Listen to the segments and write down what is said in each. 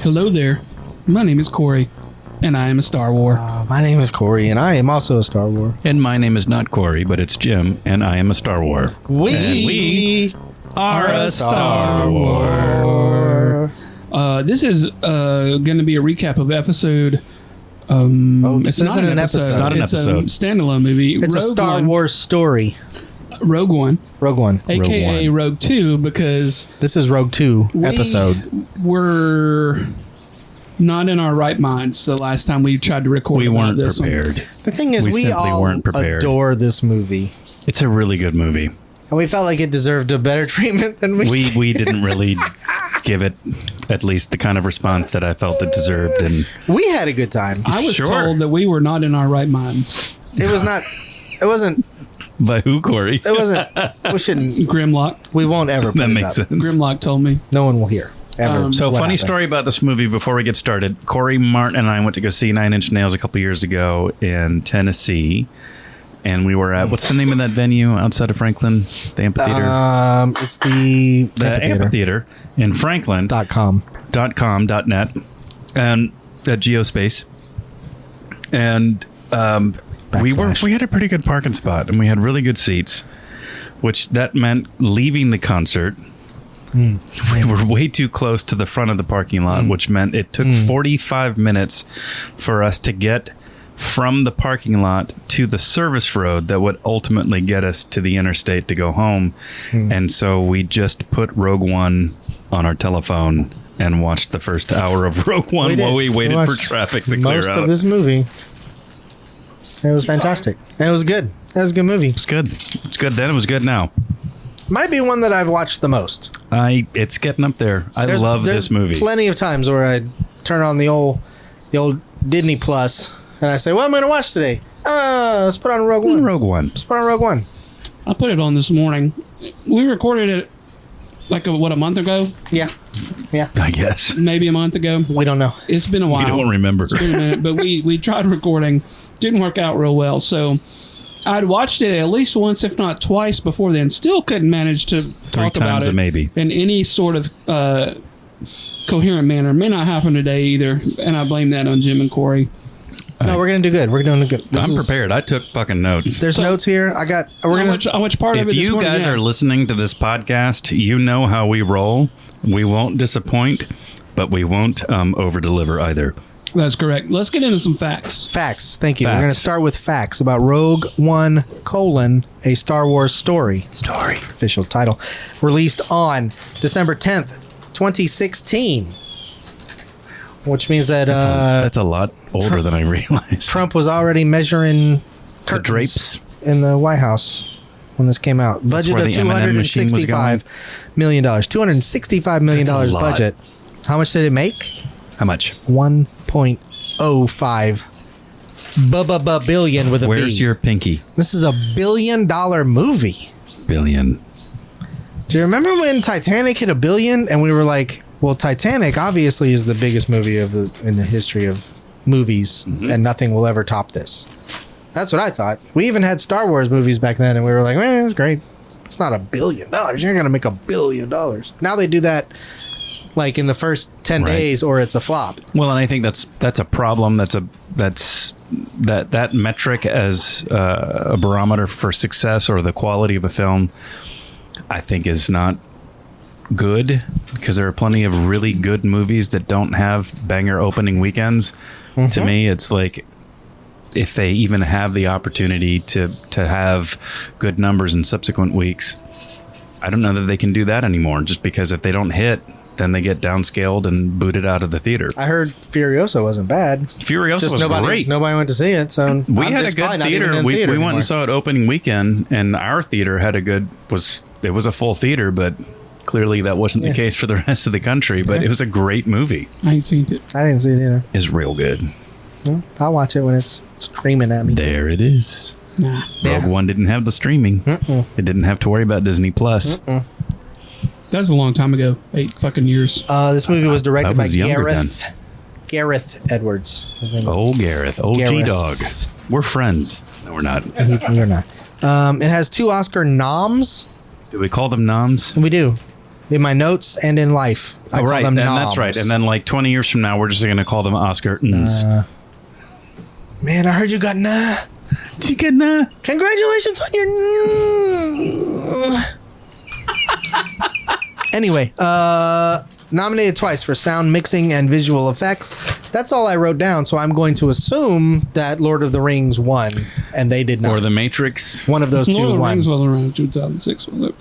Hello there. My name is Corey, and I am a Star Wars. My name is Corey, and I am also a Star Wars. And my name is not Corey, but it's Jim, and I am a Star Wars. We are a Star Wars. This is going to be a recap of episode. This it's isn't an episode. It's not an It's episode. a standalone movie. It's a Star Wars story. Rogue One. Rogue One. AKA Rogue 2, because This is Rogue 2 episode. We're not in our right minds the last time we tried to record. We weren't this prepared. The thing is, we simply all weren't prepared. adore this movie. It's a really good movie. And we felt like it deserved a better treatment than We didn't really give it at least the kind of response that I felt it deserved. And we had a good time. I was Sure. told that we were not in our right minds. It was not. It wasn't. by who, Corey? It wasn't. We shouldn't. Grimlock. We won't ever. Put That it makes up. sense. Grimlock told me. No one will hear. Ever. So what funny happened. story about this movie before we get started. Corey Martin and I went to go see Nine Inch Nails a couple years ago in Tennessee. And we were at, what's the name of that venue outside of Franklin? The amphitheater? It's the amphitheater in Franklin. .com. .net and at Geospace. And we had a pretty good parking spot, and we had really good seats, which that meant leaving the concert. We were way too close to the front of the parking lot, which meant it took 45 minutes for us to get from the parking lot to the service road that would ultimately get us to the interstate to go home. And so we just put Rogue One on our telephone and watched the first hour of Rogue One while we waited for traffic to clear most out. of this movie. It was fantastic. And it was good. It was a good movie. It's good. It's good then. It was good now. Might be one that I've watched the most. It's getting up there. I love this movie. Plenty of times where I turn on the old Disney Plus and I say, "What am I going to watch today? Let's put on Rogue One. Rogue One. Let's put on Rogue One." I put it on this morning. We recorded it like a month ago? Yeah. I guess. Maybe a month ago. We don't know. It's been a while. We don't remember. It's been a minute, but we tried recording. Didn't work out real well. So I'd watched it at least once, if not twice before then. Still couldn't manage to talk about times it a maybe. in any sort of coherent manner. May not happen today either. And I blame that on Jim and Corey. No, we're going to do good. We're doing good. I'm prepared. I took fucking notes. There's notes here. I got. We're going to. How much part of it If this you morning? guys are listening to this podcast, you know how we roll. We won't disappoint, but we won't over-deliver either. That's correct. Let's get into some facts. Facts. Thank you. Facts. We're going to start with facts about Rogue One: A Star Wars Story. Official title. Released on December 10th, 2016. Which means that That's a lot older than I realized. Trump was already measuring The drapes. in the White House when this came out. Budget where of the M&M machine was going. $265 million. $265 million That's a lot. budget. How much did it make? How much? 1.05 billion with a B. Where's your pinky? This is a $1 billion movie. Billion. Do you remember when Titanic hit $1 billion and we were like, well, Titanic obviously is the biggest movie in the history of movies, and nothing will ever top this. That's what I thought. We even had Star Wars movies back then, and we were like, it's great. It's not $1 billion. You're going to make $1 billion. Now they do that like in the first 10 days, or it's a flop. Well, and I think that's a problem. That metric as a barometer for success or the quality of a film, I think is not good, because there are plenty of really good movies that don't have banger opening weekends. To me, it's like, if they even have the opportunity to have good numbers in subsequent weeks, I don't know that they can do that anymore, just because if they don't hit, then they get downscaled and booted out of the theater. I heard Furiosa wasn't bad. Furiosa was great. Nobody went to see it, so We had a good theater. We went and saw it opening weekend, and our theater had it was a full theater, but clearly that wasn't the case for the rest of the country. But it was a great movie. I ain't seen it. I didn't see it either. It's real good. Well, I'll watch it when it's screaming at me. There it is. Nah. Rogue One didn't have the streaming. It didn't have to worry about Disney Plus. That was a long time ago. 8 fucking years. This movie was directed by was younger Gareth Edwards. His name is Gareth. G-Dog. We're friends. No, we're not. You're not. It has 2 Oscar noms. Do we call them noms? We do. In my notes and in life, I call them and noms. that's right. And then like 20 years from now, we're just going to call them Oscar-tons. Man, I heard you got nah. You get nah. Congratulations on your. Anyway, nominated twice for sound mixing and visual effects. That's all I wrote down. So I'm going to assume that Lord of the Rings won, and they did not. Or The Matrix. One of those Lord two of the won. Rings wasn't around 2006, was it?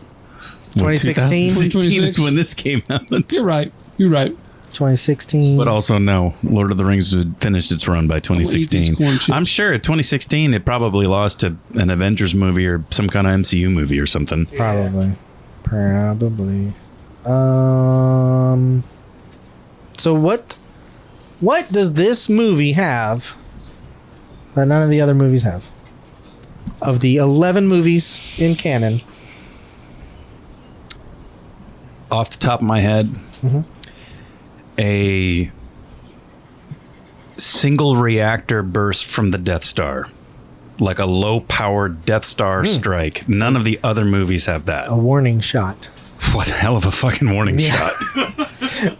2016. 2016 is when this came out. You're right. You're right. 2016. But also, no, Lord of the Rings had finished its run by 2016. corn chips. I'm sure at 2016 it probably lost to an Avengers movie or some kind of MCU movie or something. Probably. So what does this movie have that none of the other movies have? Of the 11 movies in canon. Off the top of my head, a single reactor burst from the Death Star. Like a low-powered Death Star strike. None of the other movies have that. A warning shot. What a hell of a fucking warning shot.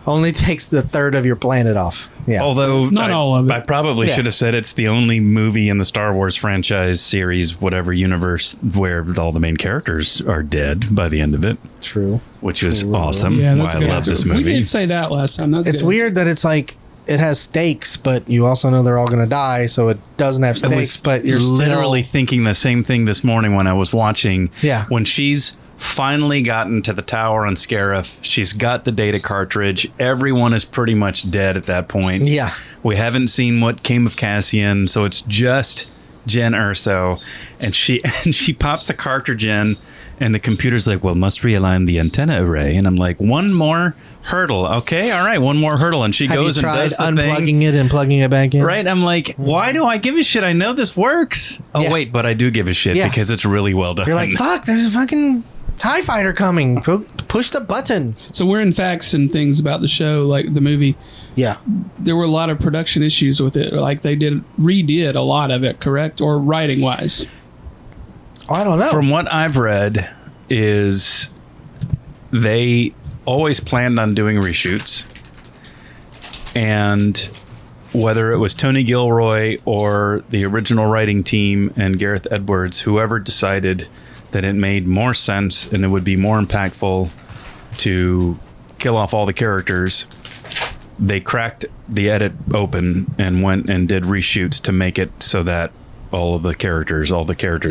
Only takes the third of your planet off. Yeah. Although Not all of it. I probably should have said it's the only movie in the Star Wars franchise series, whatever universe, where all the main characters are dead by the end of it. True. Which is awesome. Yeah, Why that's I good. love this We movie. did say that last time. That's It's good. weird that it's like it has stakes, but you also know they're all going to die, so it doesn't have I stakes, was but you're literally still... thinking the same thing this morning when I was watching. Yeah. When she's finally gotten to the tower on Scarif, she's got the data cartridge. Everyone is pretty much dead at that point. Yeah. We haven't seen what came of Cassian, so it's just Jen Erso, and she pops the cartridge in, and the computer's like, "Well, must realign the antenna array." And I'm like, "One more hurdle, okay, all right, one more hurdle." And she Have goes you and tried does the unplugging thing. it and plugging it back in? Right? I'm like, why do I give a shit? I know this works. Oh Yeah. wait, but I do give a shit Yeah. because it's really well done. You're like, fuck, there's a fucking TIE fighter coming. Push the button. So we're in facts and things about the show, like the movie. Yeah. There were a lot of production issues with it. Like they redid a lot of it, correct? Or writing wise. Oh, I don't know. From what I've read, is they always planned on doing reshoots, and whether it was Tony Gilroy or the original writing team and Gareth Edwards, whoever decided that it made more sense and it would be more impactful to kill off all the characters, they cracked the edit open and went and did reshoots to make it so that all the characters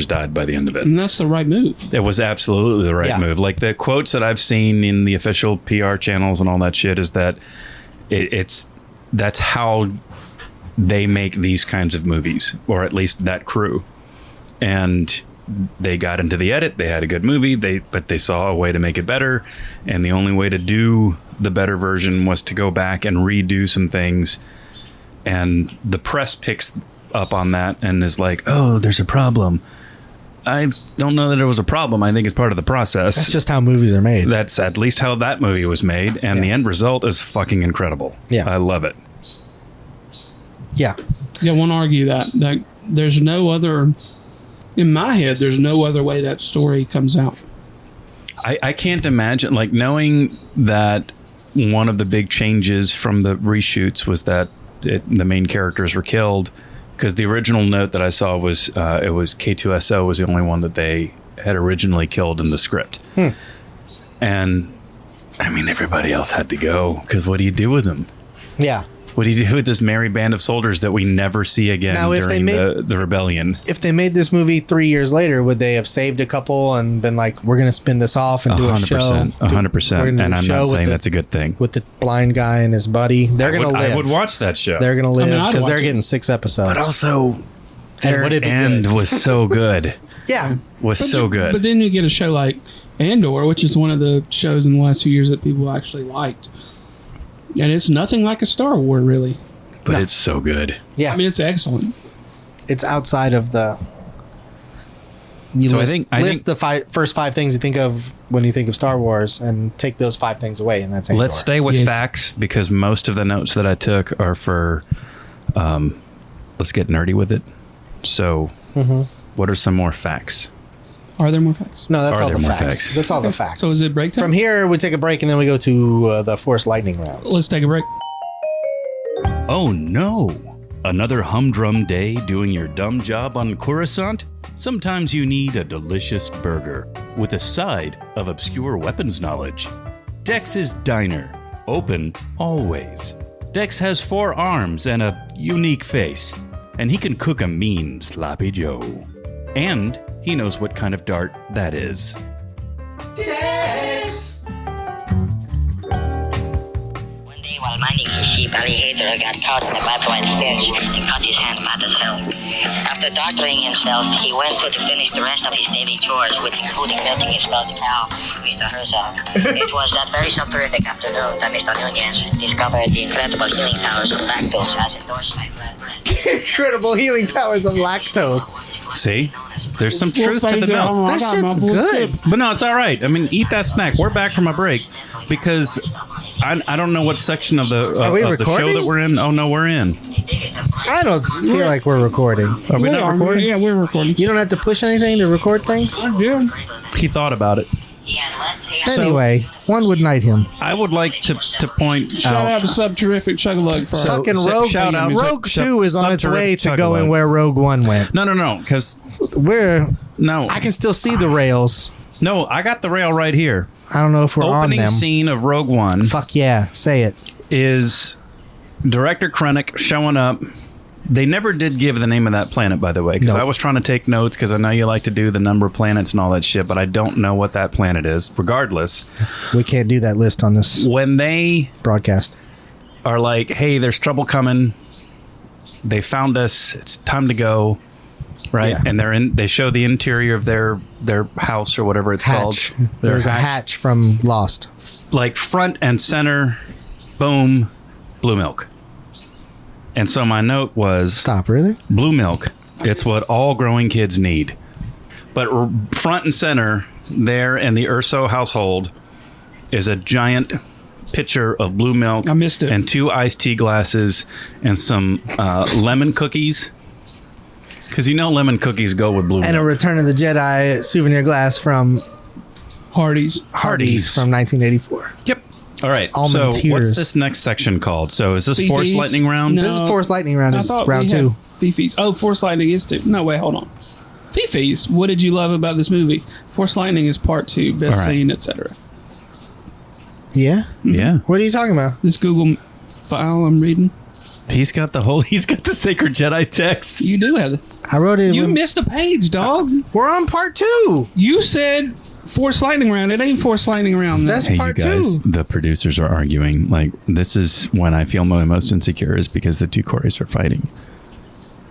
died by the end of it. And that's the right move. It was absolutely the right move. Like the quotes that I've seen in the official PR channels and all that shit is that that's how they make these kinds of movies, or at least that crew. And they got into the edit. They had a good movie. But they saw a way to make it better, and the only way to do the better version was to go back and redo some things. And the press picks up on that and is like, "Oh, there's a problem." I don't know that it was a problem. I think it's part of the process. That's just how movies are made. That's at least how that movie was made, and the end result is fucking incredible. Yeah. I love it. Yeah. Yeah, I won't argue that there's no other. In my head, there's no other way that story comes out. I can't imagine, like, knowing that one of the big changes from the reshoots was that the main characters were killed, because the original note that I saw was it was K2SO was the only one that they had originally killed in the script. And I mean, everybody else had to go, because what do you do with them? Yeah. What do you do with this merry band of soldiers that we never see again Now, if during they the rebellion? If they made this movie 3 years later, would they have saved a couple and been like, we're going to spin this off and do a show? 100%. And I'm not saying that's a good thing. With the blind guy and his buddy. They're going to live. I would watch that show. They're going to live I'd because watch they're it. getting 6 episodes. But also, their would it be end good? was so good. Yeah. But then you get a show like Andor, which is one of the shows in the last few years that people actually liked. And it's nothing like a Star Wars, really. But it's so good. Yeah. I mean, it's excellent. It's outside of the... I think the first 5 things you think of when you think of Star Wars and take those 5 things away, and that's Andor. Let's stay with Yes. facts, because most of the notes that I took are for... let's get nerdy with it. So, what are some more facts? Are there more facts? No, that's Are all there the more facts. facts? That's all the facts. So is it break time? From here, we take a break and then we go to the Force Lightning round. Let's take a break. Oh no! Another humdrum day doing your dumb job on Coruscant? Sometimes you need a delicious burger with a side of obscure weapons knowledge. Dex's Diner. Open always. Dex has 4 arms and a unique face, and he can cook a mean sloppy Joe. And he knows what kind of dart that is. Dex! One day while mining his sheep, Alligator got caught in a bad fish and cut his hand bad as hell. After doctoring himself, he went to finish the rest of his daily chores, which including milking his dog cow, Mr. Herzog. It was that very soporific afternoon that Mr. Nunez discovered the incredible healing powers of lactose as endorsed by Brad Brand. Incredible healing powers of lactose. See? There's some truth to the milk. That shit's good. But no, it's all right. I mean, eat that snack. We're back from a break because I don't know what section of the Are we of the show recording? that we're in. Oh no, we're in. I don't feel like we're recording. Are we not recording? Yeah, we're recording. You don't have to push anything to record things? Yeah. He thought about it. Anyway, one would knight him. I would like to point Shout out to Sub Terrific Chug-a-Lug for So- Fucking so Rogue, shout out- Rogue Sub- 2 is on its way to Sub-Terrific going Chug-a-Lug. where Rogue 1 went. No, because I can still see the rails. No, I got the rail right here. I don't know if we're on Opening them. scene of Rogue One Fuck yeah, say it. is Director Krennic showing up. They never did give the name of that planet, by the way, because Nope. I was trying to take notes because I know you like to do the number of planets and all that shit, but I don't know what that planet is. Regardless, We can't do that list on this when they broadcast. are like, "Hey, there's trouble coming. They found us. It's time to go." Right, Yeah. and they're in. They show the interior of their house or whatever it's Hatch. called. Their There's a hatch from Lost. like front and center, boom, blue milk. And so my note was Stop, really? blue milk. It's what all growing kids need. But front and center there in the Urso household is a giant pitcher of blue milk. I missed it. And 2 iced tea glasses and some lemon cookies. Because you know lemon cookies go with blue And a milk. Return of the Jedi souvenir glass from Hardee's. Hardee's from 1984. Yep. All right. Almond so tears. what's this next section called? So is this Fifi's? Force Lightning round? No. This is Force Lightning round. I Is thought round we had 2. Fifi's. Oh, Force Lightning is 2. No, wait, hold on. Fifi's. What did you love about this movie? Force Lightning is part 2. Best All right. scene, etc. Yeah? Yeah. What are you talking about? This Google file I'm reading. He's got the Sacred Jedi text. You do have it. I wrote it. You missed a page, dog. We're on part 2. You said Force Lightning round. It ain't Force Lightning round. That's Hey, you part guys, 2. the producers are arguing. Like, this is when I feel my most insecure is because the 2 Corys are fighting.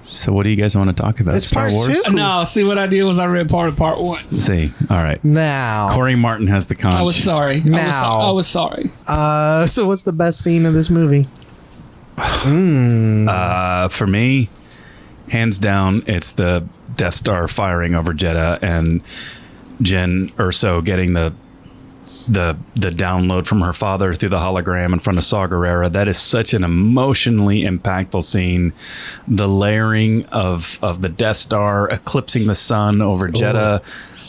So what do you guys want to talk about? It's Star part Wars? 2. No, see what I did was I read part of part 1. See. All right. Now. Corey Martin has the conch. I was sorry. Now. I was sorry. So what's the best scene of this movie? For me, hands down, it's the Death Star firing over Jeddah and Jen Urso getting the download from her father through the hologram in front of Saw Gerrera. That is such an emotionally impactful scene. The layering of the Death Star eclipsing the sun over Jeddah.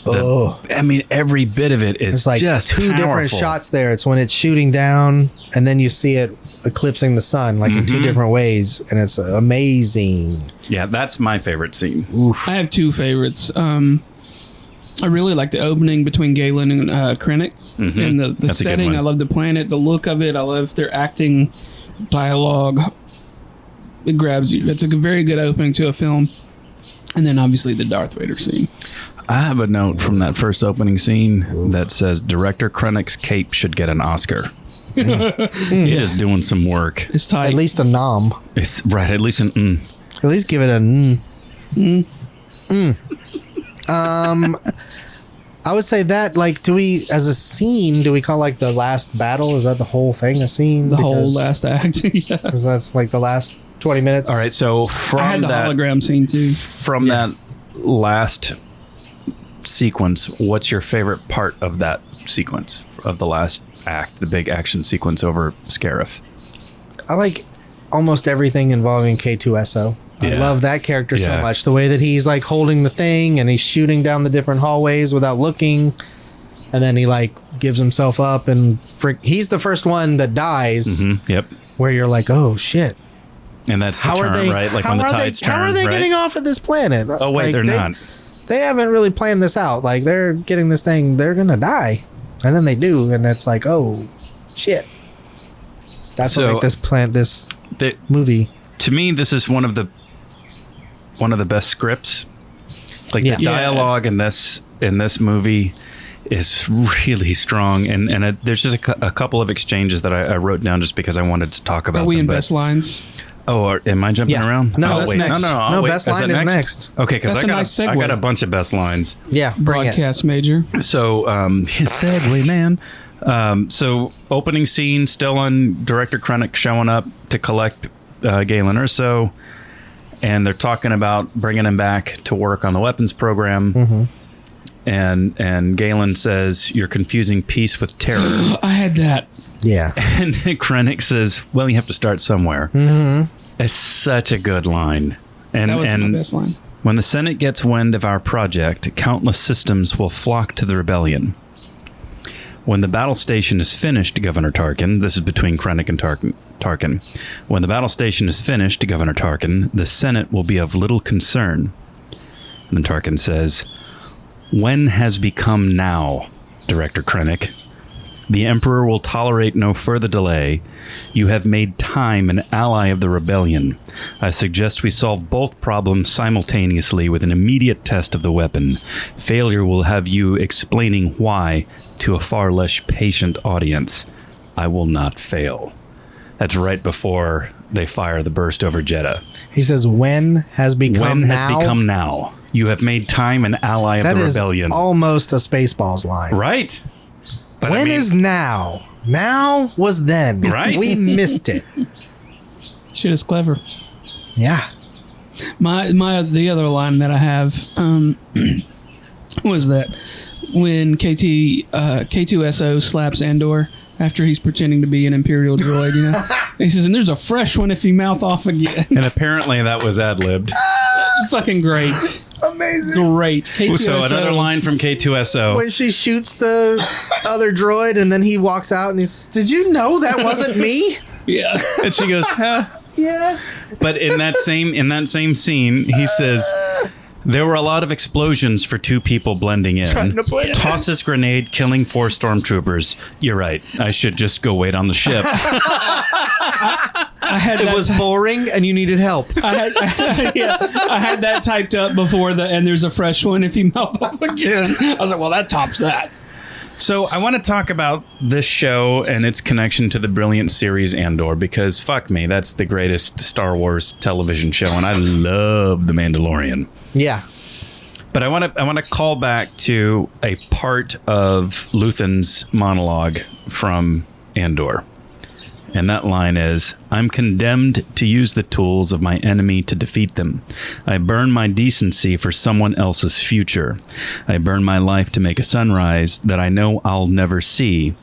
I mean, every bit of it is It's like just 2 different powerful. shots there. It's when it's shooting down, and then you see it eclipsing the sun, like in 2 different ways, and it's amazing. Yeah, that's my favorite scene. I have 2 favorites. I really like the opening between Galen and Krennic, and the That's a good setting. one. I love the planet, the look of it. I love their acting, dialogue. It grabs you. It's a very good opening to a film. And then obviously the Darth Vader scene. I have a note from that first opening scene that says Director Krennic's cape should get an Oscar. It is doing some work. It's tight. At least a nom. It's right, at least an At least give it a I would say that, like, do we, as a scene, do we call, like, the last battle? Is that the whole thing a scene? the whole last act. Yeah. Because that's, like, the last 20 minutes. All right, so I had from the that hologram scene too. from that last sequence, what's your favorite part of that sequence of the last act, the big action sequence over Scarif? I like almost everything involving K2SO. I Yeah. love that character so Yeah. much. The way that he's like holding the thing and he's shooting down the different hallways without looking. And then he like gives himself up and he's the first one that dies Yep. where you're like, oh shit. And that's the How turn, are they, right? Like how when the are tides they, turn, how are they right? getting off of this planet? Oh, wait, Like, they're not. They haven't really planned this out. Like they're getting this thing, they're going to die. And then they do. And it's like, oh shit. That's So, what make this The- movie. to me, this is one of the best scripts. Like Yeah. the dialogue in this movie is really strong, and there's just a couple of exchanges that I wrote down just because I wanted to talk about Are we them. in but- best lines? Am I jumping Yeah. around? No, Oh, that's wait. next. No, No, wait. best line that is next. Okay, because That's I a got nice I segue. got a bunch of best lines. Yeah. Bring it. Broadcast major. So, segue, man. So, opening scene, still on Director Krennic showing up to collect Galen Erso, and they're talking about bringing him back to work on the weapons program. Mm-hmm. And Galen says, "You're confusing peace with terror." I had that. Yeah. And Krennic says, "Well, you have to start somewhere." Mm-hmm. It's such a good line. And That was my best line. when the Senate gets wind of our project, countless systems will flock to the rebellion. When the battle station is finished, Governor Tarkin, this is between Krennic and Tarkin. When the battle station is finished, Governor Tarkin, the Senate will be of little concern. And then Tarkin says, "When has become now, Director Krennic? The Emperor will tolerate no further delay. You have made time an ally of the rebellion. I suggest we solve both problems simultaneously with an immediate test of the weapon. Failure will have you explaining why to a far less patient audience. I will not fail." That's right before they fire the burst over Jeddah. He says, when has become When now? has become now? You have made time an ally of That the is rebellion. almost a Spaceballs line. Right? But I When mean- is now? Now was then. Right. We missed it. Shit is clever. Yeah. The other line that I have was that when K2SO slaps Andor after he's pretending to be an Imperial droid, you know, he says, "And there's a fresh one if you mouth off again." And apparently that was ad-libbed. Fucking great, Amazing. great. K2SO. So another line from K2SO. When she shoots the other droid and then he walks out and he says, "Did you know that wasn't me?" Yeah, And she goes, huh? Yeah. But in that same scene, he says, "There were a lot of explosions for two people blending in. Trying to blend in. Tosses grenade, killing 4 stormtroopers. You're right. I should just go wait on the ship." I had It that was boring and you needed help. I had that typed up before and there's a fresh one if you mouth off again. I was like, well, that tops that. So I want to talk about this show and its connection to the brilliant series Andor, because fuck me, that's the greatest Star Wars television show, and I love The Mandalorian. Yeah. But I want to call back to a part of Luthen's monologue from Andor. And that line is, "I'm condemned to use the tools of my enemy to defeat them. I burn my decency for someone else's future. I burn my life to make a sunrise that I know I'll never see.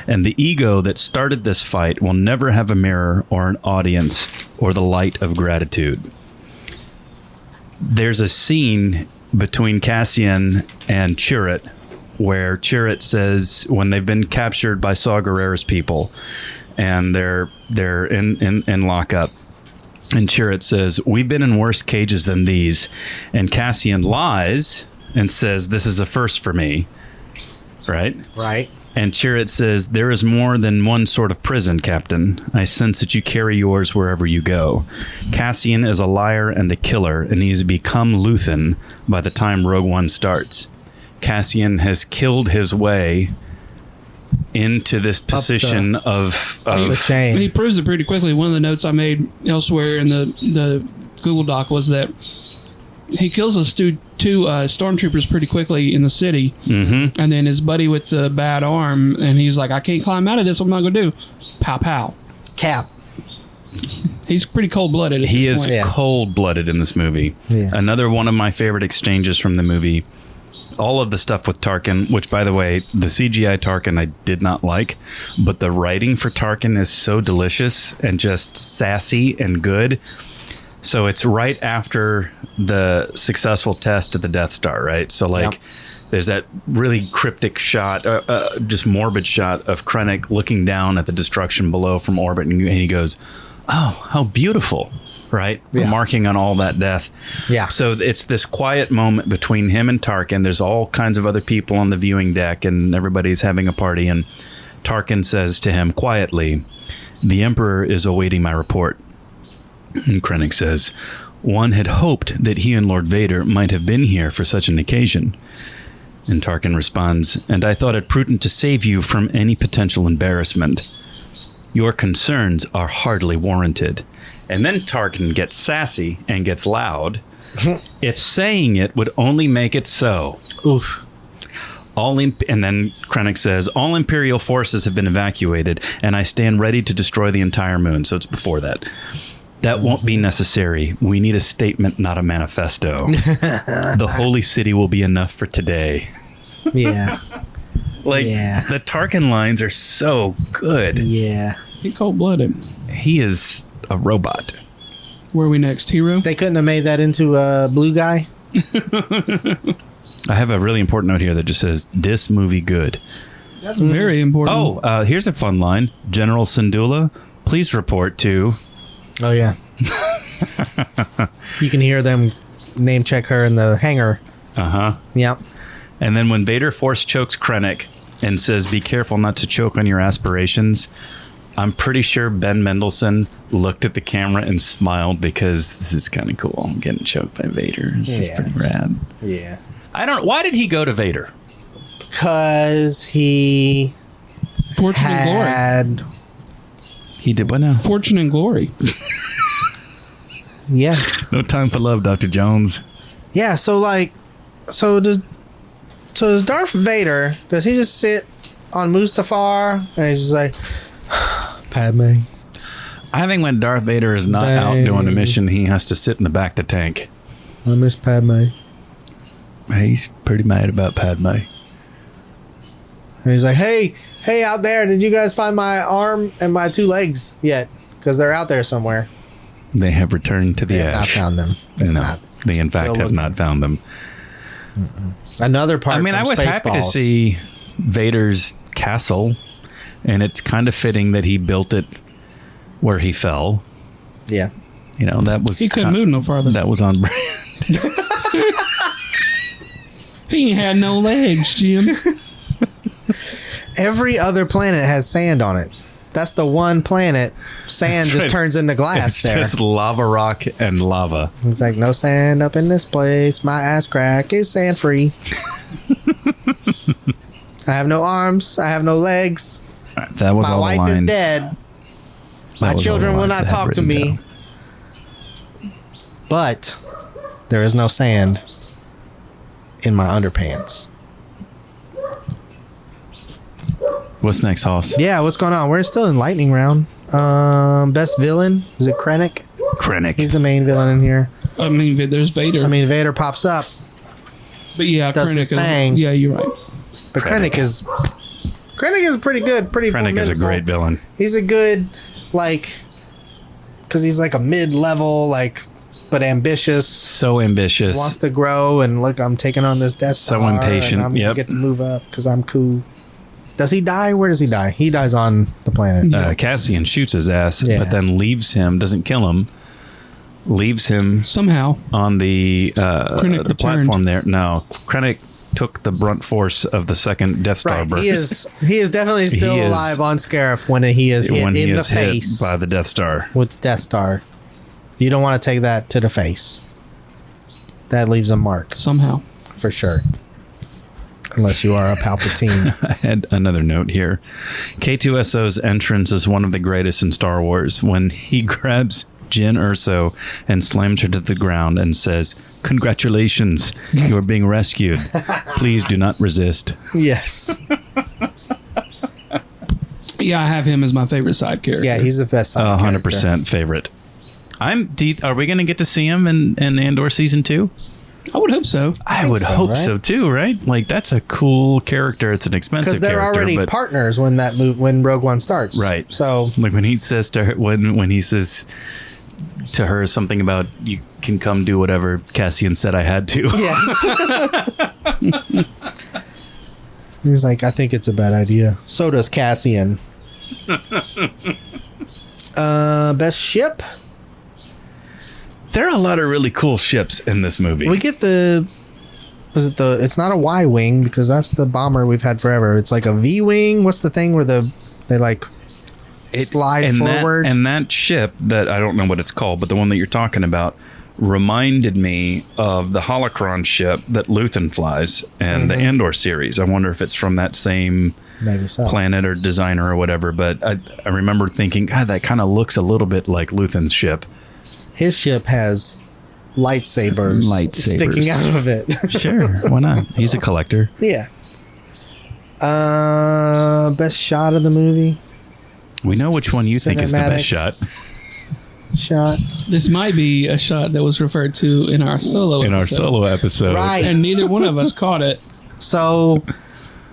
And the ego that started this fight will never have a mirror or an audience or the light of gratitude." There's a scene between Cassian and Chirrut where Chirrut says, when they've been captured by Saw Gerrera's people, and they're in lockup, and Chirrut says, "We've been in worse cages than these," and Cassian lies and says, "This is a first for me," right? Right. And Chirrut says, "There is more than one sort of prison, Captain. I sense that you carry yours wherever you go. Cassian is a liar and a killer, and he's become Luthen by the time Rogue One starts. Cassian has killed his way into this position of the chain. He proves it pretty quickly. One of the notes I made elsewhere in the Google Doc was that he kills those two stormtroopers pretty quickly in the city, and then his buddy with the bad arm, and he's like, "I can't climb out of this. What am I going to do?" Pow pow. Cap. He's pretty cold blooded. He is Yeah. cold-blooded in this movie. Yeah. Another one of my favorite exchanges from the movie. All of the stuff with Tarkin, which, by the way, the CGI Tarkin I did not like, but the writing for Tarkin is so delicious and just sassy and good. So it's right after the successful test of the Death Star, right? So like, there's that really cryptic shot, just morbid shot of Krennic looking down at the destruction below from orbit, and he goes, "Oh, how beautiful!" Right, remarking on all that death. Yeah. So it's this quiet moment between him and Tarkin. There's all kinds of other people on the viewing deck, and everybody's having a party. And Tarkin says to him quietly, "The Emperor is awaiting my report." And Krennic says, "One had hoped that he and Lord Vader might have been here for such an occasion." And Tarkin responds, "And I thought it prudent to save you from any potential embarrassment. Your concerns are hardly warranted." And then Tarkin gets sassy and gets loud. "If saying it would only make it so." Oof. And then Krennic says, "All Imperial forces have been evacuated, and I stand ready to destroy the entire moon." So it's before that. "That won't be necessary. We need a statement, not a manifesto. The holy city will be enough for today." Yeah. The Tarkin lines are so good. Yeah. He cold-blooded. He is a robot. Where are we next, Hero? They couldn't have made that into a blue guy. I have a really important note here that just says, "This movie good." That's very important. Oh, here's a fun line. "General Syndulla, please report to..." Oh, yeah. You can hear them name check her in the hangar. Uh-huh. Yep. And then when Vader force chokes Krennic and says, "Be careful not to choke on your aspirations," I'm pretty sure Ben Mendelsohn looked at the camera and smiled because this is kind of cool. I'm getting choked by Vader. This is pretty rad. Yeah. Why did he go to Vader? Because he Fortune and glory. had... He did what now? Fortune and glory. Yeah. No time for love, Dr. Jones. Yeah, so does Darth Vader, does he just sit on Mustafar and he's just like, "Padme"? I think when Darth Vader is not out doing a mission, he has to sit in the back to tank. "I miss Padme." He's pretty mad about Padme. And he's like, hey, out there, did you guys find my arm and my 2 legs yet? Because they're out there somewhere. They have returned to the They have not ash. found them. They in fact have not found them. Another part. I mean, I was happy to see Vader's castle, and it's kind of fitting that he built it where he fell. Yeah. You know, that was... He couldn't move no farther. That was on brand. He ain't had no legs, Jim. Every other planet has sand on it. That's the one planet sand just turns into glass It's there. just lava rock and lava. It's like, "No sand up in this place. My ass crack is sand free. I have no arms. I have no legs. That was My all the wife is lines. dead. My was all the children will lines not I had talk to written me." down. But there is no sand in my underpants. What's next, Hoss? Yeah, what's going on? We're still in lightning round. Best villain, is it Krennic? Krennic. He's the main villain in here. I mean, there's Vader. I mean, Vader pops up, but yeah, does his thing. Yeah, you're right. but Krennic is pretty good. Krennic is a formidable. great villain. He's a good, because he's like a mid-level, but ambitious. So ambitious. Wants to grow, and look, I'm taking on this Death So Star, impatient, and I'm gonna yep. get to move up because I'm cool. Does he die? Where does he die? He dies on the planet. Cassian shoots his ass, Yeah. but then leaves him, doesn't kill him, leaves him Somehow. on the returned. platform there. No, Krennic took the brunt force of the second Death Star Right, burst. he is definitely still He is- alive on Scarif when he is hit when he in the is hit face by the Death Star. with Death Star. You don't want to take that to the face. That leaves a mark Somehow. for sure. Unless you are a Palpatine. I had another note here. K2SO's entrance is one of the greatest in Star Wars when he grabs Jyn Erso and slams her to the ground and says, "Congratulations, you are being rescued. Please do not resist." Yes. Yeah, I have him as my favorite side character. Yeah, he's the best side 100% favorite. Are we going to get to see him in Andor season 2? I would hope so. I think would so, hope right? so too, right? Like, that's a cool character. It's an expensive because they're character, already but partners when when Rogue One starts. Right. So like when he says to her, when he says to her something about you can come do whatever Cassian said I had to. Yes. He was like, I think it's a bad idea. So does Cassian. Best ship? There are a lot of really cool ships in this movie. We get it's not a Y-wing because that's the bomber we've had forever. It's like a V-wing. What's the thing where they slide forward? And that ship that I don't know what it's called, but the one that you're talking about reminded me of the Holocron ship that Luthen flies in the Andor series. I wonder if it's from that same Maybe so. planet or designer or whatever. But I remember thinking, God, that kind of looks a little bit like Luthen's ship. His ship has lightsabers sticking out of it. Sure, why not? He's a collector. Yeah. Best shot of the movie? We know which one you think is the best shot. This might be a shot that was referred to in our solo episode. Right. And neither one of us caught it. So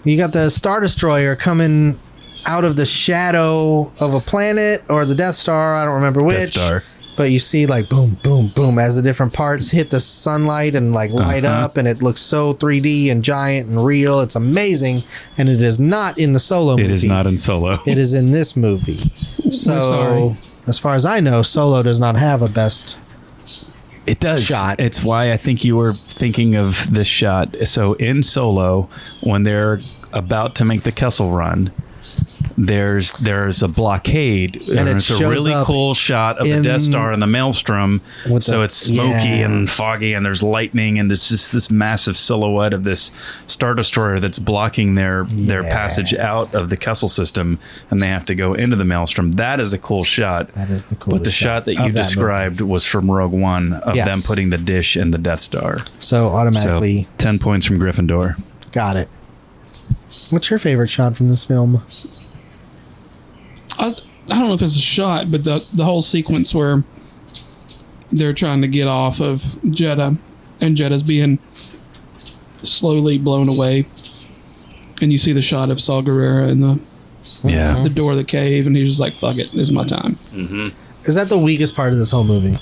you got the Star Destroyer coming out of the shadow of a planet or the Death Star. I don't remember which. Death Star. But you see like boom, boom, boom as the different parts hit the sunlight and like light up, and it looks so 3D and giant and real. It's amazing. And it is not in the Solo movie. It is not in Solo. It is in this movie. So as far as I know, Solo does not have a best It does. shot. It's why I think you were thinking of this shot. So in Solo, when they're about to make the Kessel Run, there's a blockade, and it's a really cool shot of the Death Star and the Maelstrom. So it's smoky and foggy, and there's lightning, and there's just this massive silhouette of this Star Destroyer that's blocking their passage out of the Kessel system, and they have to go into the Maelstrom. That is a cool shot. That is the coolest. But the shot that you described was from Rogue One of them putting the dish in the Death Star. So automatically, so 10 points from Gryffindor. Got it. What's your favorite shot from this film? I don't know if it's a shot, but the whole sequence where they're trying to get off of Jeddah, and Jeddah's being slowly blown away, and you see the shot of Saw Gerrera in the door of the cave, and he's just like, "Fuck it, this is my time." Mm-hmm. Is that the weakest part of this whole movie?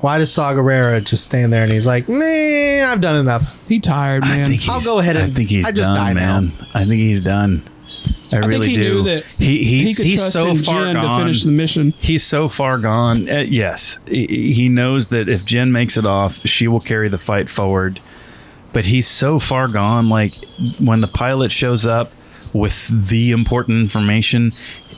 Why does Saw Gerrera just stand there and he's like, "Meh, I've done enough. He tired, man. I'll go ahead and I think he's I just done, die man. now." I think he's done. I really think he do. knew that He's could trust so in far Jen gone to finish the mission. He's so far gone. Yes, he knows that if Jen makes it off, she will carry the fight forward. But he's so far gone. Like when the pilot shows up with the important information,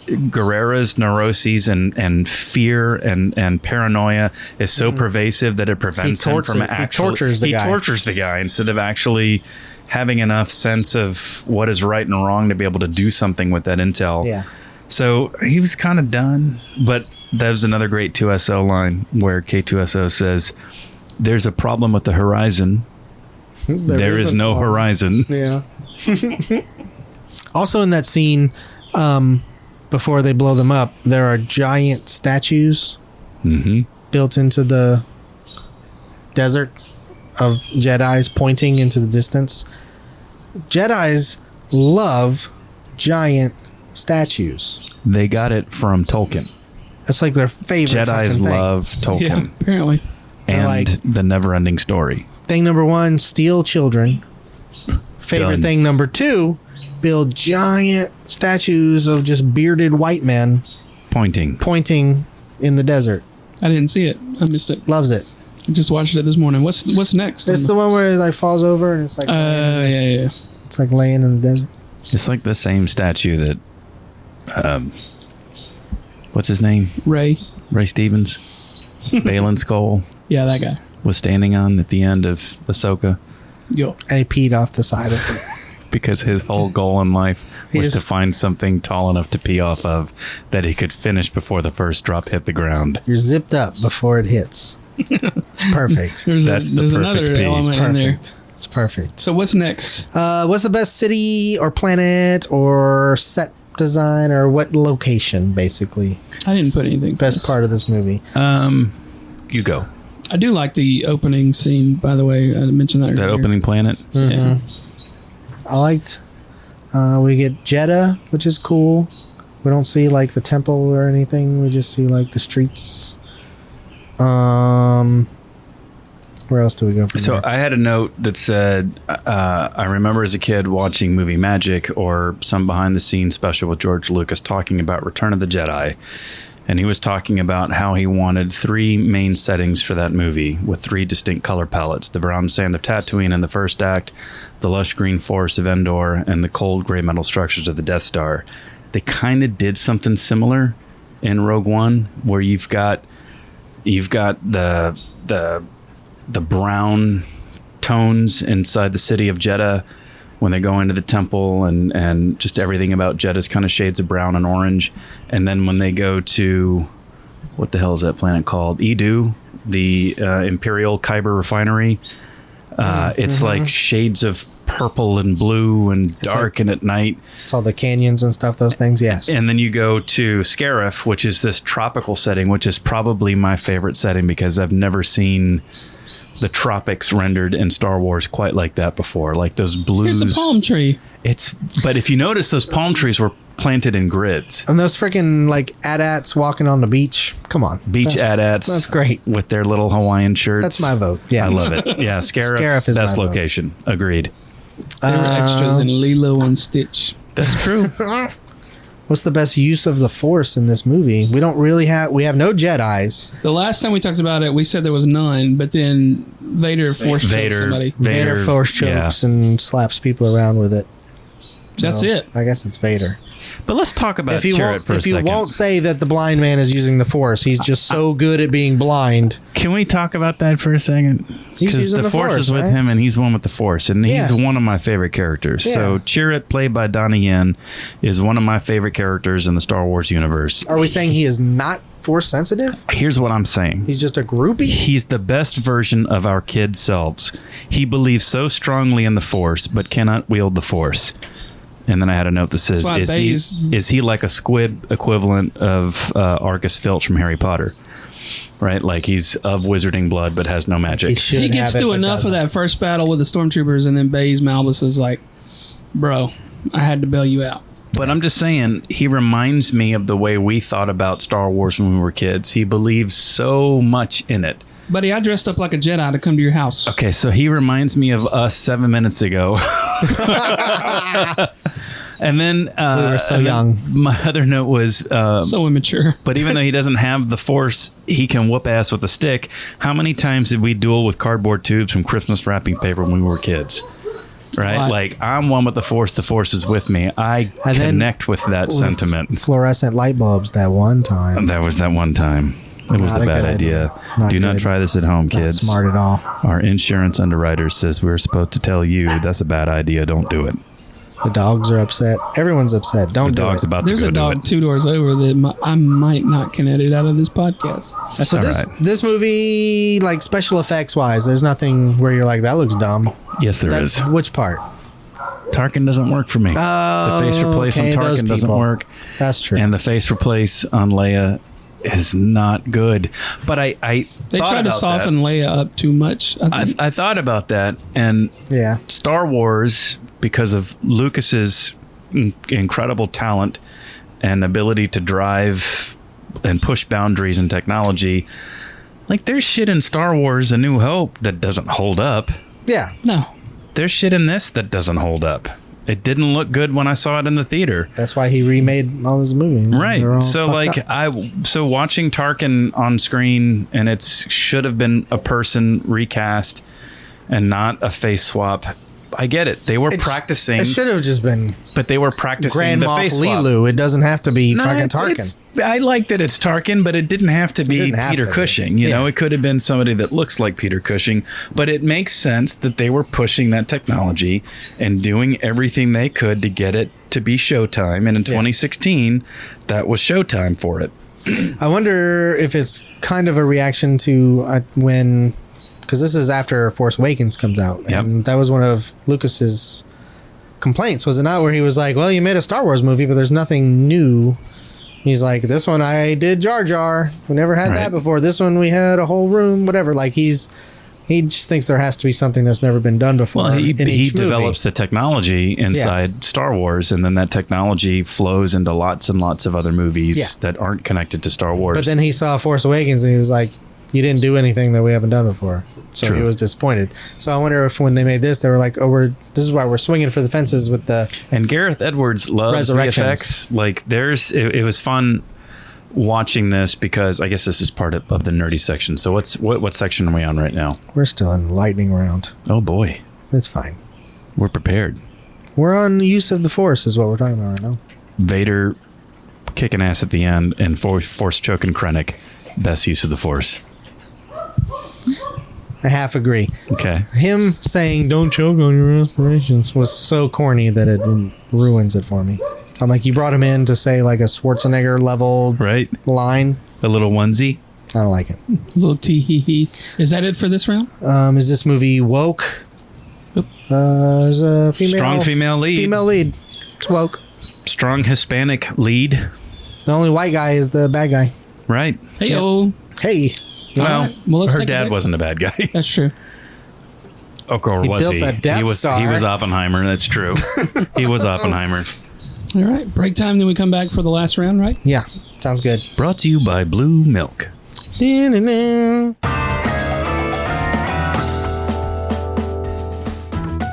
Guerrera's neuroses and fear and paranoia is so pervasive that it prevents him from actually. He tortures the guy instead of actually having enough sense of what is right and wrong to be able to do something with that intel. Yeah. So he was kind of done, but that was another great 2SO line where K2SO says, "There's a problem with the horizon. There is no horizon." Yeah. Also in that scene, before they blow them up, there are giant statues built into the desert of Jedis pointing into the distance. Jedis love giant statues. They got it from Tolkien. It's like their favorite Jedis fucking thing. love Tolkien. Yeah, apparently. And like, the never-ending story. Thing number one, steal children. Favorite Done. thing number two, build giant statues of just bearded white men pointing in the desert. I didn't see it. I missed it. Loves it. I just watched it this morning. What's next? It's the one where it like falls over and it's like yeah. it's like laying in the desert. It's like the same statue that what's his name? Ray Stevens. Balin Skull Yeah, that guy. was standing on at the end of Ahsoka Yo. And he peed off the side of it. because his whole goal in life was to find something tall enough to pee off of that he could finish before the first drop hit the ground. You're zipped up before it hits. It's perfect. There's the perfect another piece. element in there. Perfect. It's perfect. So what's next? What's the best city or planet or set design or what location, basically? I didn't put anything. Best part of this movie. You go. I do like the opening scene, by the way. I mentioned that earlier. That opening planet. Yeah. I liked. We get Jeddah, which is cool. We don't see like the temple or anything. We just see like the streets Where else do we go from So there? I had a note that said, I remember as a kid watching movie Magic or some behind the scenes special with George Lucas talking about Return of the Jedi. And he was talking about how he wanted 3 main settings for that movie with 3 distinct color palettes. The brown sand of Tatooine in the first act, the lush green forest of Endor, and the cold gray metal structures of the Death Star. They kind of did something similar in Rogue One, where you've got the brown tones inside the city of Jeddah when they go into the temple, and just everything about Jeddah's kind of shades of brown and orange. And then when they go to, what the hell is that planet called? Edu, the Imperial Kyber refinery. It's like shades of purple and blue and dark, and at night. It's all the canyons and stuff, those things, yes. And then you go to Scarif, which is this tropical setting, which is probably my favorite setting because I've never seen the tropics rendered in Star Wars quite like that before. Like those blues. Here's a palm tree. But if you notice, those palm trees were planted in grids. And those freaking like AT-ATs walking on the beach. Come on. Beach AT-ATs. That's great. With their little Hawaiian shirts. That's my vote. Yeah. I love it. Yeah, Scarif is best my vote. location. Agreed. There were extras in Lilo and Stitch. That's true. What's the best use of the Force in this movie? We have no Jedis. The last time we talked about it, we said there was none, but then Vader force choked somebody. Vader Force chokes and slaps people around with it. That's So, it. I guess it's Vader. But let's talk about If you Chirrut for a second. won't say that the blind man is using the Force, he's just so good at being blind. Can we talk about that for a second? He's using the Force is with right? him, and he's one with the Force, and he's Yeah. one of my favorite characters. Yeah. So Chirrut, played by Donnie Yen, is one of my favorite characters in the Star Wars universe. Are we saying he is not Force sensitive? Here's what I'm saying. He's just a groupie? He's the best version of our kid selves. He believes so strongly in the Force, but cannot wield the Force. And then I had a note that says, That's why is he like a squid equivalent of Argus Filch from Harry Potter? Right? Like he's of wizarding blood, but has no magic. He should He gets have it, through but enough of doesn't. that first battle with the stormtroopers, and then Baze Malbus is like, bro, I had to bail you out. But I'm just saying, he reminds me of the way we thought about Star Wars when we were kids. He believes so much in it. Buddy, I dressed up like a Jedi to come to your house. Okay, so he reminds me of us 7 minutes ago. And then We were so young. My other note was, So immature. but even though he doesn't have the Force, he can whoop ass with a stick. How many times did we duel with cardboard tubes from Christmas wrapping paper when we were kids? Right? What? Like, I'm one with the Force is with me. I And then connect with that With sentiment. Fluorescent light bulbs that one time. That was that one time. It was Not a a bad good idea. Not Do not good. try this at home, Not kids. smart at all. Our insurance underwriter says we're supposed to tell you that's a bad idea. Don't do it. The dogs are upset. Everyone's upset. Don't The do dog's it. about There's to a go do dog it. 2 doors over that I might not can edit out of this podcast. That's So all this right. this movie, like special effects wise, there's nothing where you're like that looks dumb. Yes, there is. Which part? Tarkin doesn't work for me. Oh, The face replace okay, on those Tarkin doesn't people. work. That's true. And the face replace on Leia is not good. But I They thought tried to about soften Leia up too much. I think. I thought about that, and yeah, Star Wars, because of Lucas's incredible talent and ability to drive and push boundaries in technology, like there's shit in Star Wars A New Hope that doesn't hold up. yeah. No. There's shit in this that doesn't hold up. It didn't look good when I saw it in the theater. That's why he remade all his movies. They're Right. all So fucked like up. so watching Tarkin on screen, and it should have been a person recast and not a face swap. I get it. They were practicing, It should have just been but they were practicing Grand the Moff face swap. Lilu. It doesn't have to be fucking it's- Tarkin. I like that it's Tarkin, but it didn't have to be didn't have Peter to be. Cushing. You know, Yeah. it could have been somebody that looks like Peter Cushing, but it makes sense that they were pushing that technology and doing everything they could to get it to be Showtime. And in 2016, that was Showtime for it. I wonder if it's kind of a reaction to when, because this is after Force Awakens comes out, Yep. and that was one of Lucas's complaints, was it not? Where he was like, "Well, you made a Star Wars movie, but there's nothing new." He's like, "This one I did Jar Jar. We never had Right. that before. This one we had a whole room, whatever." Like he just thinks there has to be something that's never been done before. Well, he in each movie. develops the technology inside Star Wars, and then that technology flows into lots and lots of other movies Yeah. that aren't connected to Star Wars. But then he saw Force Awakens and he was like, You didn't do anything that we haven't done before. So True. he was disappointed. So I wonder if when they made this, they were like, this is why we're swinging for the fences with the... And Gareth Edwards loves Resurrections. VFX. Like, it was fun watching this because I guess this is part of the nerdy section. So what section are we on right now? We're still in lightning round. Oh, boy. It's fine. We're prepared. We're on use of the Force is what we're talking about right now. Vader kicking ass at the end and force choking Krennic. Best use of the Force. I half agree. Okay. Him saying "don't choke on your aspirations" was so corny that it ruins it for me. I'm like, you brought him in to say like a Schwarzenegger level Right. line. A little onesie. I don't like it. Little tee hee hee. Is that it for this round? Is this movie woke? Oop. There's a Strong female lead. Female lead. It's woke. Strong Hispanic lead. The only white guy is the bad guy. Right. Hey, oh. Hey. Well, right. Well, let's her take a dad break. wasn't a bad guy. That's true. Or He was built he? the Death He was Star. Oppenheimer. That's true. He was Oppenheimer. All right. Break time, then we come back for the last round, right? Yeah. Sounds good. Brought to you by Blue Milk. Da-na-na.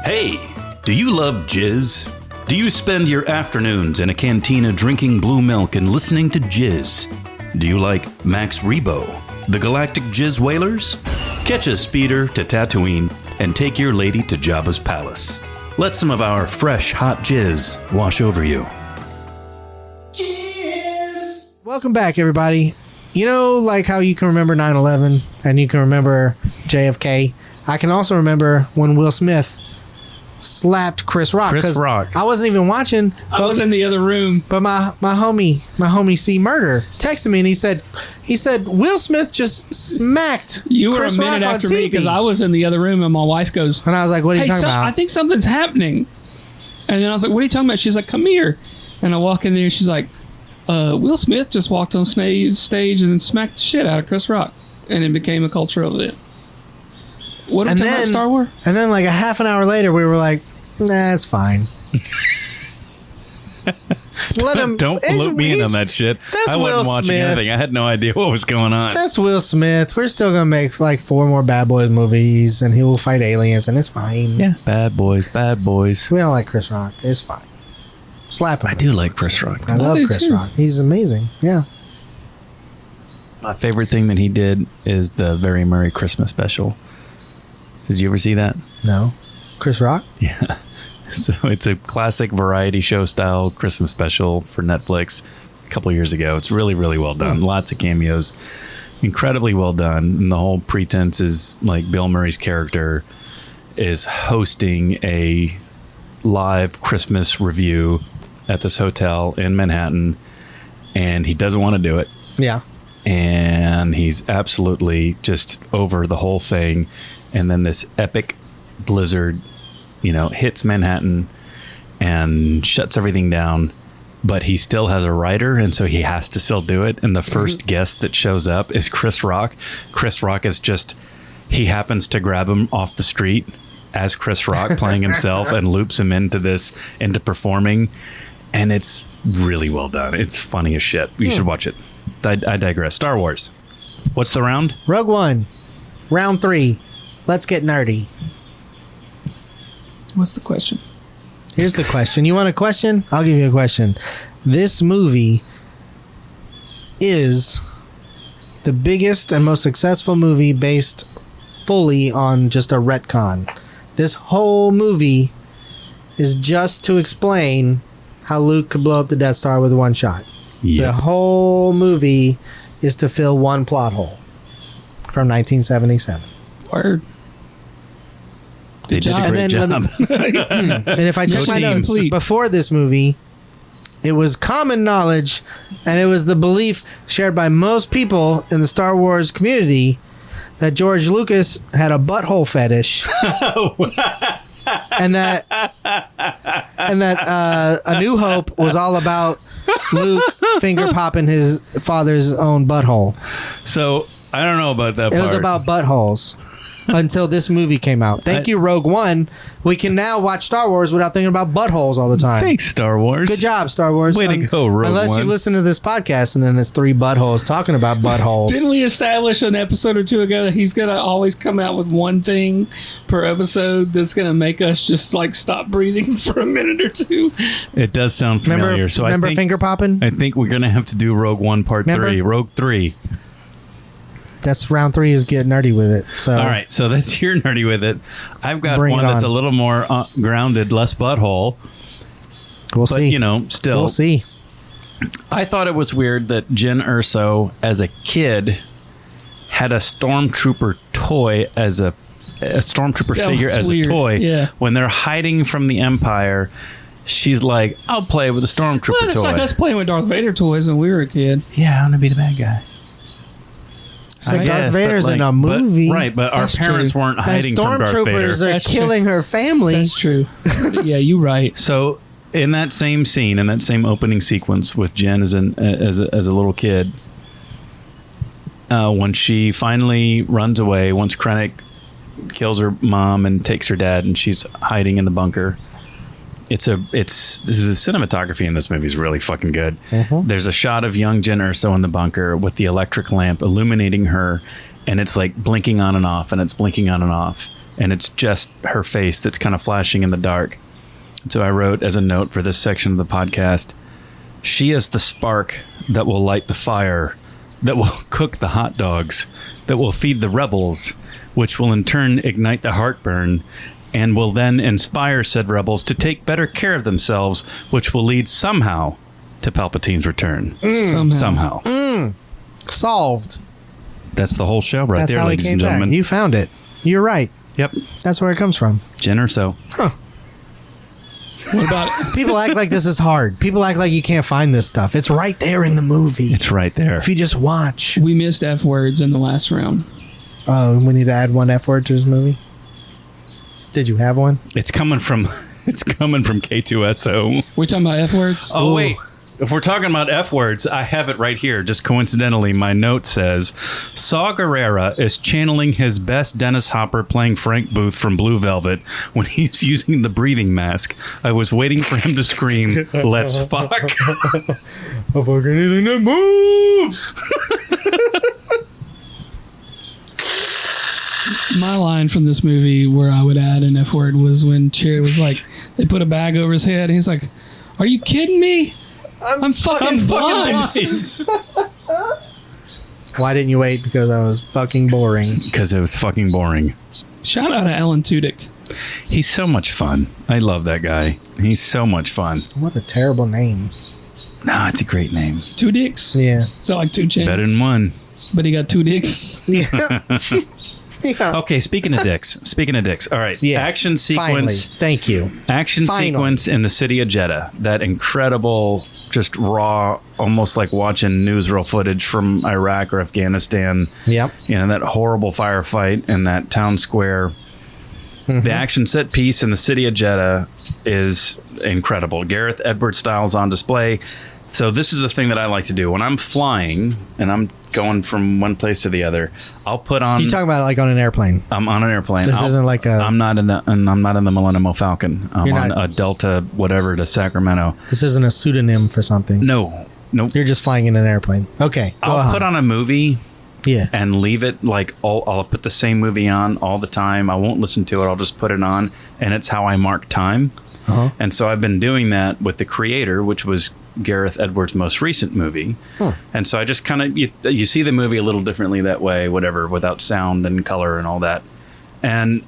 Hey, do you love jizz? Do you spend your afternoons in a cantina drinking blue milk and listening to jizz? Do you like Max Rebo, the Galactic Jizz Whalers? Catch a speeder to Tatooine and take your lady to Jabba's palace. Let some of our fresh, hot jizz wash over you. Welcome back, everybody. You know, like how you can remember 9/11 and you can remember JFK. I can also remember when Will Smith slapped Chris Rock. Chris 'cause Rock. I wasn't even watching. I was in the other room. But my homie C Murder texted me and he said Will Smith just smacked You were Chris a minute Rock after on me TV. because I was in the other room, and my wife goes, And I was like, what are you "Hey, talking about? I think something's happening." And then I was like, "What are you talking about?" She's like, "Come here." And I walk in there. She's like, "Will Smith just walked on stage and smacked the shit out of Chris Rock," and it became a cultural event. What are we talking about, Star Wars? And then like a half an hour later, we were like, nah, it's fine. Let him. Don't loop me in on that shit. That's I wasn't Will watching Smith. anything. I had no idea what was going on. That's Will Smith. We're still gonna make like 4 more Bad Boys movies, and he will fight aliens, and it's fine. Yeah, bad boys, bad boys. We don't like Chris Rock. It's fine. Slap him. I do like Chris Rock. I love do Chris too. Rock. He's amazing. Yeah. My favorite thing that he did is the Very Merry Christmas special. Did you ever see that? No. Chris Rock? Yeah. So it's a classic variety show style Christmas special for Netflix a couple years ago. It's really, really well done. Lots of cameos. Incredibly well done. And the whole pretense is like Bill Murray's character is hosting a live Christmas review at this hotel in Manhattan, and he doesn't want to do it. Yeah. And he's absolutely just over the whole thing. And then this epic blizzard, hits Manhattan and shuts everything down. But he still has a writer, and so he has to still do it. And the first guest that shows up is Chris Rock. Chris Rock is he happens to grab him off the street as Chris Rock playing himself and loops him into performing. And it's really well done. It's funny as shit. You should watch it. I digress. Star Wars. What's the round? Rogue One. Round 3. Let's get nerdy. What's the question? Here's the question. You want a question? I'll give you a question. This movie is the biggest and most successful movie based fully on just a retcon. This whole movie is just to explain how Luke could blow up the Death Star with one shot. Yeah. The whole movie is to fill one plot hole from 1977. Word. They did a job. great And job. then And if I check my team. notes, before this movie, it was common knowledge, and it was the belief shared by most people in the Star Wars community that George Lucas had a butthole fetish, and that A New Hope was all about Luke finger popping his father's own butthole. So I don't know about that It part. was about buttholes. until this movie came out. Thank you, Rogue One. We can now watch Star Wars without thinking about buttholes all the time. Thanks, Star Wars. Good job, Star Wars. Way to go, Rogue Unless One. you listen to this podcast and then it's 3 buttholes talking about buttholes. Didn't we establish an episode or two ago that he's going to always come out with one thing per episode that's going to make us just like stop breathing for a minute or two? It does sound familiar. Remember I think, finger popping? I think we're going to have to do Rogue One Part 3. Rogue 3. That's round 3 is get nerdy with it. So All right, so that's your nerdy with it. I've got Bring one it that's on. a little more grounded, less butthole. we'll But, see. you know, still. We'll see. I thought it was weird that Jyn Erso, as a kid, had a stormtrooper toy as a stormtrooper That figure was as weird, a toy. yeah. When they're hiding from the Empire, she's like, "I'll play with a stormtrooper Well, it's toy." like us playing with Darth Vader toys when we were a kid. Yeah, I want to be the bad guy. So I Darth guess, but Vader's in like- a movie. but our That's parents true. weren't And hiding from Darth Vader. stormtroopers are That's true. killing her family. That's true. Yeah, you're right. So in that same scene, in that same opening sequence with Jen as a little kid, when she finally runs away, once Krennic kills her mom and takes her dad, and she's hiding in the bunker. The cinematography in this movie is really fucking good. There's a shot of young Jyn Erso in the bunker with the electric lamp illuminating her, and it's like blinking on and off, and it's blinking on and off, and it's just her face that's kind of flashing in the dark. So I wrote as a note for this section of the podcast, she is the spark that will light the fire, that will cook the hot dogs, that will feed the rebels, which will in turn ignite the heartburn, and will then inspire said rebels to take better care of themselves, which will lead somehow to Palpatine's return. Somehow. Solved. That's the whole show right That's there, how he ladies came and back. gentlemen. You found it. You're right. Yep. That's where it comes from. Jyn Erso. What about it? People act like this is hard. People act like you can't find this stuff. It's right there in the movie. It's right there. If you just watch. We missed F words in the last round. Oh, we need to add one F word to this movie. Did you have one? It's coming from K2SO. We talking about F words? Oh, wait. If we're talking about F words, I have it right here. Just coincidentally, my note says, Saw Gerrera is channeling his best Dennis Hopper playing Frank Booth from Blue Velvet when he's using the breathing mask. I was waiting for him to scream, "Let's fuck." I'm fucking using the moves. My line from this movie where I would add an F word was when Cherry was like, they put a bag over his head. And he's like, "Are you kidding me? I'm fucking blind." Why didn't you wait? Because I was fucking boring. Because it was fucking boring. Shout out to Alan Tudyk. He's so much fun. I love that guy. He's so much fun. What a terrible name. No, it's a great name. Two dicks? Yeah. Is that like two chins? Better than one. But he got two dicks. Yeah. Yeah. Okay, speaking of dicks. All right. Yeah. Action Finally. sequence. Thank you. Action Finally. sequence in the city of Jeddah. That incredible, just raw, almost like watching newsreel footage from Iraq or Afghanistan. Yep. You know, that horrible firefight in that town square. The action set piece in the city of Jeddah is incredible. Gareth Edwards styles on display. So this is the thing that I like to do. When I'm flying and I'm going from one place to the other, I'll put on... You talking about like on an airplane? I'm on an airplane. This isn't like a... I'm not in the Millennium Falcon. I'm You're on not- a Delta whatever to Sacramento. This isn't a pseudonym for something. No. Nope. You're just flying in an airplane. Okay. Go I'll on. put on a movie Yeah. and leave it like I'll put the same movie on all the time. I won't listen to it. I'll just put it on, and it's how I mark time. Uh-huh. And so I've been doing that with The Creator, which was Gareth Edwards' most recent movie. And so I just kind of you see the movie a little differently that way, whatever, without sound and color and all that. And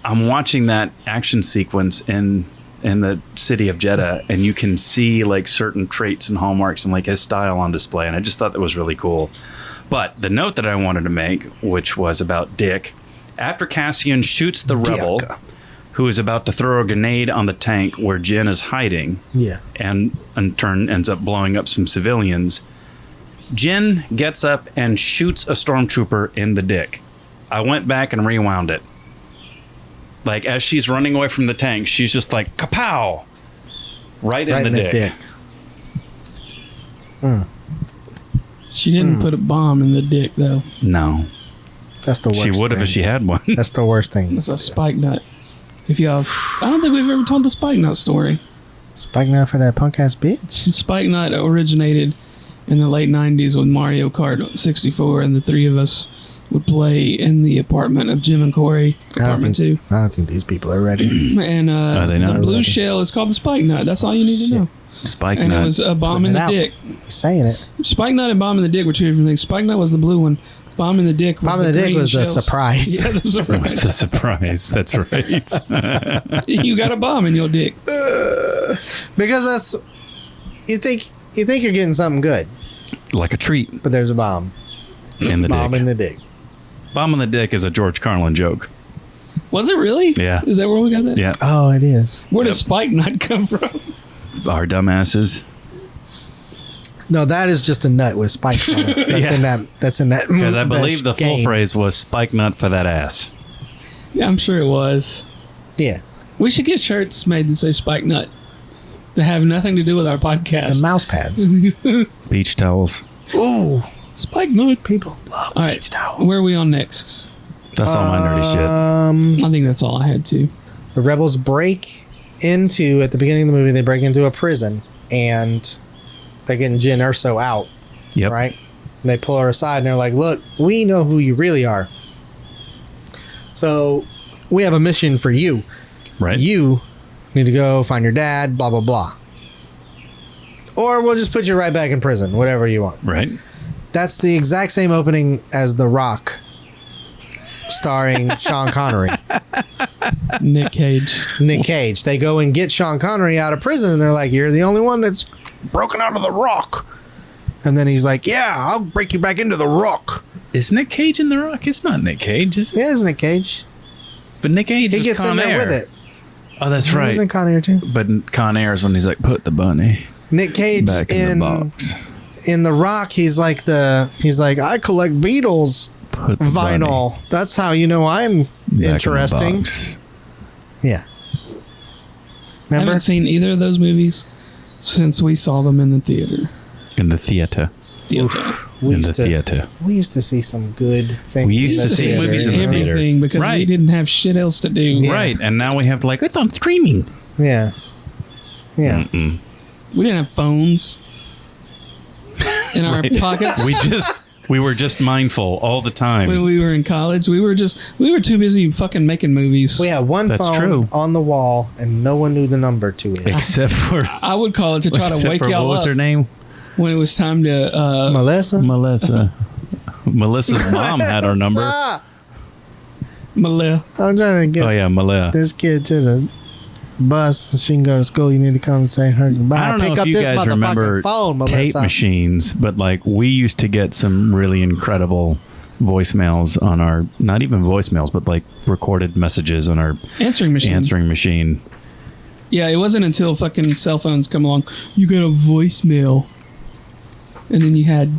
I'm watching that action sequence in the city of Jeddah, and you can see like certain traits and hallmarks and like his style on display. And I just thought that was really cool. But the note that I wanted to make, which was about Dick, after Cassian shoots the rebel who is about to throw a grenade on the tank where Jyn is hiding, Yeah. and in turn ends up blowing up some civilians, Jyn gets up and shoots a stormtrooper in the dick. I went back and rewound it. Like, as she's running away from the tank, she's just like, kapow! Right in the dick. She didn't put a bomb in the dick, though. No. That's the worst. She would have if she had one. That's the worst thing. It's a spike nut. If y'all, I don't think we've ever told the spike nut story. Spike nut for that punk ass bitch. Spike nut originated in the late 90s with Mario Kart 64, and the three of us would play in the apartment of Jim and Corey, apartment 2. I don't think these people are ready. And Are they not the blue ready? shell is called the spike nut. That's all you need to know. Spike And nut. it was a bomb in Putting it the out. dick. He's saying it. Spike nut and bomb in the dick were two different things. Spike nut was the blue one. Bomb in the dick was Bomb in the dick green was the shells. surprise. Yeah, the What's surprise. the surprise? That's right. You got a bomb in your dick. Because that's you think you're getting something good, Like a treat but there's a bomb. in the Bomb dick. in the dick. Bomb in the dick is a George Carlin joke. Was it really? Yeah. Is that where we got that? Yeah. Oh, it is. Where does spike nut come from? Our dumbasses. No, that is just a nut with spikes on it. That's Yeah. in that. That's in that. Because I believe the that full game. phrase was spike nut for that ass. Yeah, I'm sure it was. Yeah, We should get shirts made that say spike nut that have nothing to do with our the podcast. mouse pads. Beach towels. Ooh, Spike nut. people love All right, beach towels. where are we on next? That's all my nerdy shit. I think that's all I had to. The rebels break into at the beginning of the movie. They break into a prison and they're getting Jyn Erso out. Yep. Right? And they pull her aside and they're like, "Look, we know who you really are. So we have a mission for you. Right. You need to go find your dad. Blah blah blah. Or we'll just put you right back in prison. Whatever you want." Right. That's the exact same opening as The Rock, starring Sean Connery. Nick Cage. Nick Cage. They go and get Sean Connery out of prison, and they're like, "You're the only one that's broken out of the Rock." And then he's like, "Yeah, I'll break you back into the Rock." Is Nick Cage in The Rock? It's not Nick Cage, is it? Yeah, it's Nick Cage. But Nick Cage He is gets Con in there Air. with it. Oh, that's He right. was in Con Air too. But Con Air is when he's like, put the bunny Nick Cage back in the box. in The Rock. He's like, "I collect Beatles Put the vinyl." That's how you know I'm bunny back in the interesting. box. Yeah. I Remember? haven't seen either of those movies since we saw them in the theater. In the theater. We In used the to- theater. We used to see some good things. We in used the to see theater, movies in you the know? theater. Everything because we Right. didn't have shit else to do. Yeah. Right. And now we have like, it's on streaming. Yeah. Yeah. Mm-mm. We didn't have phones in our Right. pockets. We were just mindful all the time. When we were in college, we were too busy fucking making movies. We had one That's phone true. on the wall, and no one knew the number to it. Except for, I would call it to try to except wake for y'all what was up her name? when it was time to. Melissa? Melissa. Melissa's mom had our number. Melissa! Malaya. I'm trying to get Oh yeah, Malaya. this kid to the bus so she can go to school. You need to come and say her goodbye. I don't know Pick if up you this guys motherfucking remember phone, tape Melissa. machines, but like we used to get some really incredible voicemails on our, not even voicemails, but like recorded messages on our Answering machine. answering machine. Yeah, it wasn't until fucking cell phones come along. You got a voicemail, and then you had.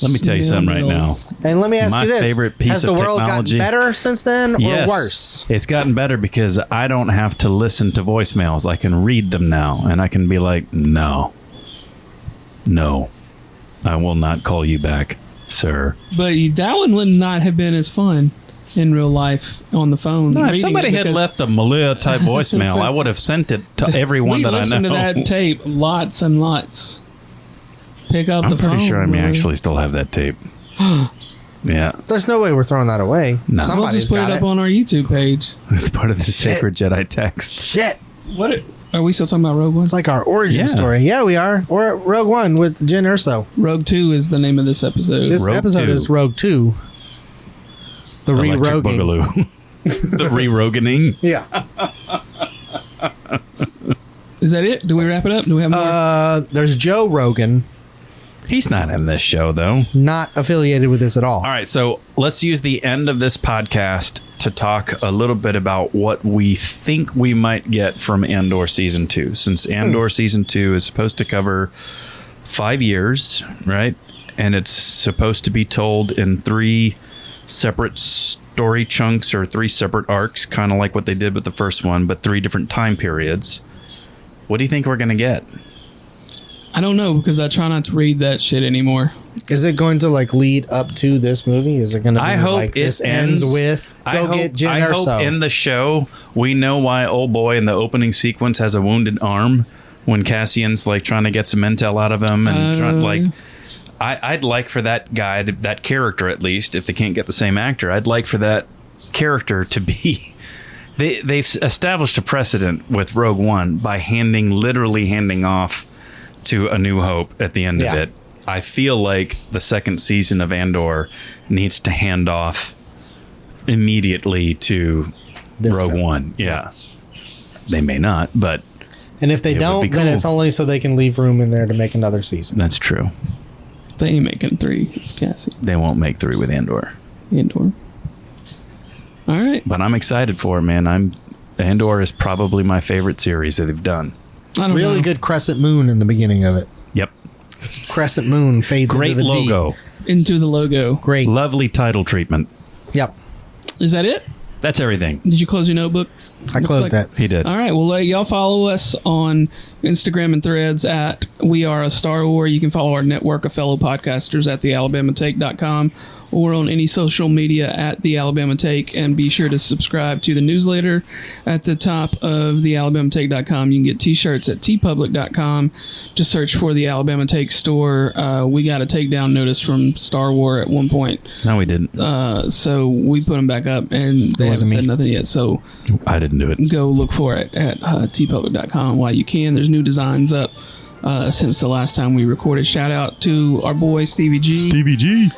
Let me tell you snail something right now. mails. And let me ask My you this. favorite piece Has the of world technology- gotten better since then or Yes, worse? it's gotten better because I don't have to listen to voicemails. I can read them now, and I can be like, no, I will not call you back, sir. But that one would not have been as fun in real life on the phone. No, if reading somebody it, had because left a Malia type voicemail, I would have sent it to everyone we that I listened know. to that tape lots and lots. Pick up I'm the phone. pretty sure I may brother. actually still have that tape. Yeah, There's no way we're throwing that away. No. We'll Somebody's just put got it it. up on our YouTube page. it's part of the Shit. Sacred Jedi text. Shit. What are we still talking about? Rogue One? It's like our origin Yeah. story. Yeah, we are. We're at Rogue One with Jyn Erso. Rogue 2 is the name of this episode. This Rogue episode 2. is Rogue 2. The Electric re-roguing. Boogaloo. The re-roganing. Yeah. Is that it? Do we wrap it up? Do we have more? There's Joe Rogan, He's not in this show, though. not affiliated with this at all. All right, so let's use the end of this podcast to talk a little bit about what we think we might get from Andor Season 2. Since Andor Season 2 is supposed to cover 5 years, right? And it's supposed to be told in 3 separate story chunks or 3 separate arcs, kind of like what they did with the first one, but 3 different time periods. What do you think we're going to get? I don't know because I try not to read that shit anymore. Is it going to like lead up to this movie? Is it going to be I hope like this ends with get Jen I hope Erso? in the show we know why old boy in the opening sequence has a wounded arm when Cassian's like trying to get some intel out of him and I'd like for that guy, that character at least, if they can't get the same actor, I'd like for that character to be. They've established a precedent with Rogue One by literally handing off to A New Hope at the end of it. I feel like the second season of Andor needs to hand off immediately to Rogue One. Yeah. They may not, but and if they don't, then it's only so they can leave room in there to make another season. That's true. They ain't making 3 with Cassie. They won't make 3 with Andor. All right. But I'm excited for it, man. Andor is probably my favorite series that they've done. I don't really know. good crescent moon in the beginning of it. Yep. Crescent moon fades Great into the logo. Into the logo. Great. Lovely title treatment. Yep. Is that it? That's everything. Did you close your notebook? I closed that. He did. All right. Well, y'all follow us on Instagram and Threads at We Are a Star War. You can follow our network of fellow podcasters at thealabamaTake.com or on any social media at The Alabama Take. And be sure to subscribe to the newsletter at the top of thealabamaTake.com. You can get t-shirts at tpublic.com. Just search for The Alabama Take store. We got a takedown notice from Star War at one point. No, we didn't. So we put them back up and they haven't said nothing yet. So I didn't do it. go look for it at tpublic.com while you can. There's new designs up since the last time we recorded. Shout out to our boy Stevie G. Stevie G.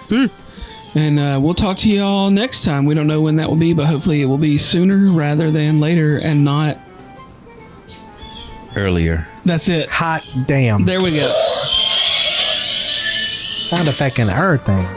And we'll talk to y'all next time. We don't know when that will be, but hopefully it will be sooner rather than later and not Earlier. That's it. Hot damn. There we go. Sound effect and everything.